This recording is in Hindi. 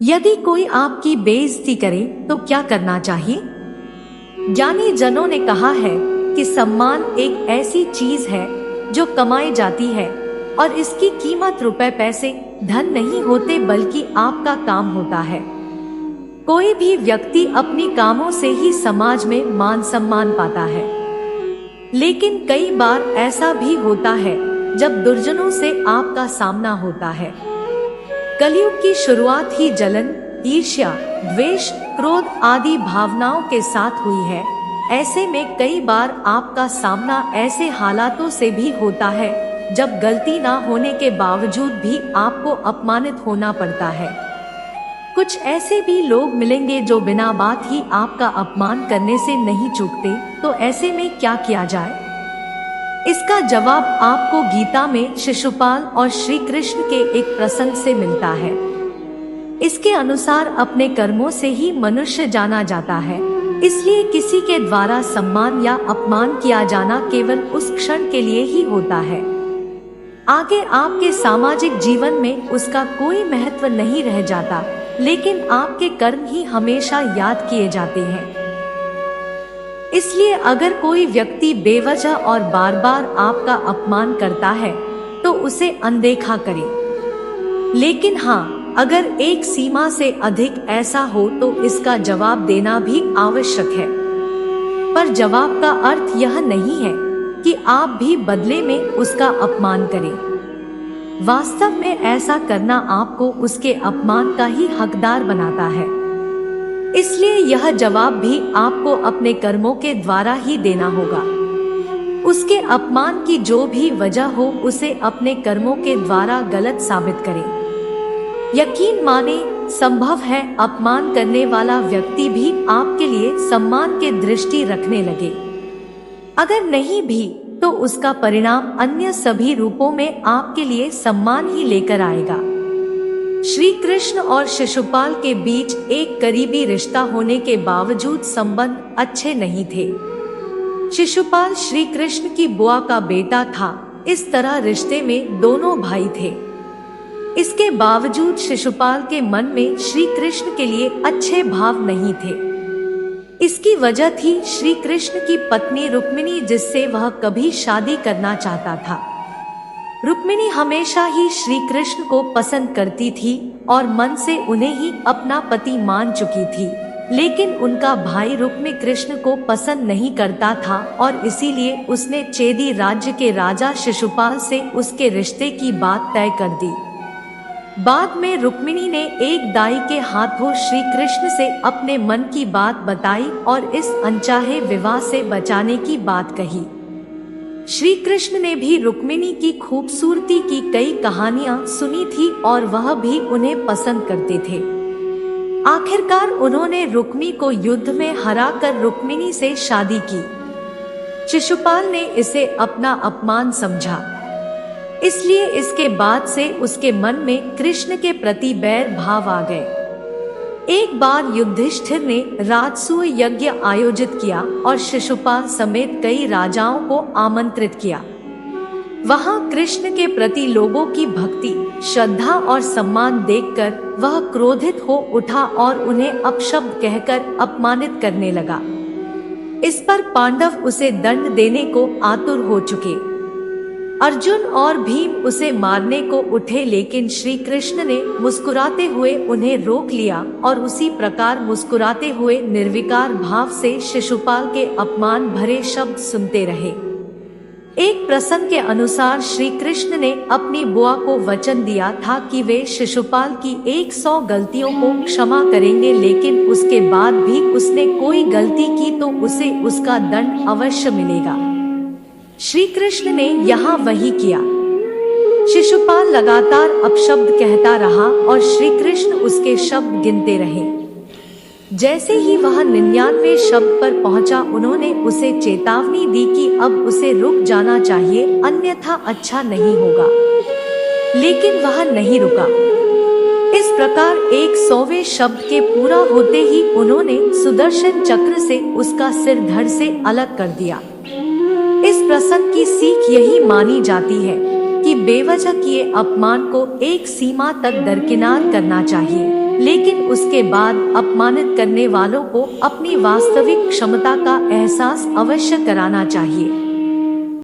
यदि कोई आपकी बेइज्जती करे तो क्या करना चाहिए? ज्ञानी जनों ने कहा है कि सम्मान एक ऐसी चीज है जो कमाई जाती है और इसकी कीमत रुपए पैसे धन नहीं होते बल्कि आपका काम होता है। कोई भी व्यक्ति अपनी कामों से ही समाज में मान सम्मान पाता है, लेकिन कई बार ऐसा भी होता है जब दुर्जनों से आपका सामना होता है। कलयुग की शुरुआत ही जलन, ईर्ष्या, द्वेष, क्रोध आदि भावनाओं के साथ हुई है। ऐसे में कई बार आपका सामना ऐसे हालातों से भी होता है जब गलती ना होने के बावजूद भी आपको अपमानित होना पड़ता है। कुछ ऐसे भी लोग मिलेंगे जो बिना बात ही आपका अपमान करने से नहीं चूकते, तो ऐसे में क्या किया जाए? इसका जवाब आपको गीता में शिशुपाल और श्री कृष्ण के एक प्रसंग से मिलता है। इसके अनुसार अपने कर्मों से ही मनुष्य जाना जाता है, इसलिए किसी के द्वारा सम्मान या अपमान किया जाना केवल उस क्षण के लिए ही होता है। आगे आपके सामाजिक जीवन में उसका कोई महत्व नहीं रह जाता, लेकिन आपके कर्म ही हमेशा याद किए जाते हैं। इसलिए अगर कोई व्यक्ति बेवजह और बार बार आपका अपमान करता है तो उसे अनदेखा करें। लेकिन हाँ, अगर एक सीमा से अधिक ऐसा हो तो इसका जवाब देना भी आवश्यक है। पर जवाब का अर्थ यह नहीं है कि आप भी बदले में उसका अपमान करें। वास्तव में ऐसा करना आपको उसके अपमान का ही हकदार बनाता है। इसलिए यह जवाब भी आपको अपने कर्मों के द्वारा ही देना होगा। उसके अपमान की जो भी वजह हो उसे अपने कर्मों के द्वारा गलत साबित करें। यकीन माने, संभव है अपमान करने वाला व्यक्ति भी आपके लिए सम्मान के दृष्टि रखने लगे। अगर नहीं भी तो उसका परिणाम अन्य सभी रूपों में आपके लिए सम्मान ही लेकर आएगा। श्री कृष्ण और शिशुपाल के बीच एक करीबी रिश्ता होने के बावजूद संबंध अच्छे नहीं थे। शिशुपाल श्री कृष्ण की बुआ का बेटा था, इस तरह रिश्ते में दोनों भाई थे। इसके बावजूद शिशुपाल के मन में श्री कृष्ण के लिए अच्छे भाव नहीं थे। इसकी वजह थी श्री कृष्ण की पत्नी रुक्मिणी, जिससे वह कभी शादी करना चाहता था। रुक्मिणी हमेशा ही श्री कृष्ण को पसंद करती थी और मन से उन्हें ही अपना पति मान चुकी थी, लेकिन उनका भाई रुक्मी कृष्ण को पसंद नहीं करता था और इसीलिए उसने चेदी राज्य के राजा शिशुपाल से उसके रिश्ते की बात तय कर दी। बाद में रुक्मिणी ने एक दाई के हाथों श्री कृष्ण से अपने मन की बात बताई और इस अनचाहे विवाह से बचाने की बात कही। श्री कृष्ण ने भी रुक्मिणी की खूबसूरती की कई कहानियां सुनी थी और वह भी उन्हें पसंद करते थे। आखिरकार उन्होंने रुक्मी को युद्ध में हराकर रुक्मिणी से शादी की। शिशुपाल ने इसे अपना अपमान समझा, इसलिए इसके बाद से उसके मन में कृष्ण के प्रति बैर भाव आ गए। एक बार युधिष्ठिर ने राजसूय यज्ञ आयोजित किया और शिशुपाल समेत कई राजाओं को आमंत्रित किया। वहां कृष्ण के प्रति लोगों की भक्ति, श्रद्धा और सम्मान देखकर वह क्रोधित हो उठा और उन्हें अपशब्द कहकर अपमानित करने लगा। इस पर पांडव उसे दंड देने को आतुर हो चुके। अर्जुन और भीम उसे मारने को उठे, लेकिन श्री कृष्ण ने मुस्कुराते हुए उन्हें रोक लिया और उसी प्रकार मुस्कुराते हुए निर्विकार भाव से शिशुपाल के अपमान भरे शब्द सुनते रहे। एक प्रसंग के अनुसार श्री कृष्ण ने अपनी बुआ को वचन दिया था कि वे शिशुपाल की 100 गलतियों को क्षमा करेंगे, लेकिन उसके बाद भी उसने कोई गलती की तो उसे उसका दंड अवश्य मिलेगा। श्री कृष्ण ने यहाँ वही किया। शिशुपाल लगातार अपशब्द कहता रहा और श्री कृष्ण उसके शब्द गिनते रहे। जैसे ही वह 99 शब्द पर पहुंचा, उन्होंने उसे चेतावनी दी कि अब उसे रुक जाना चाहिए, अन्यथा अच्छा नहीं होगा। लेकिन वह नहीं रुका। इस प्रकार 100वें शब्द के पूरा होते ही उन्होंने सुदर्शन चक्र से उसका सिर धड़ से अलग कर दिया। इस प्रसंग की सीख यही मानी जाती है कि बेवजह किए अपमान को एक सीमा तक दरकिनार करना चाहिए। लेकिन उसके बाद अपमानित करने वालों को अपनी वास्तविक क्षमता का एहसास अवश्य कराना चाहिए।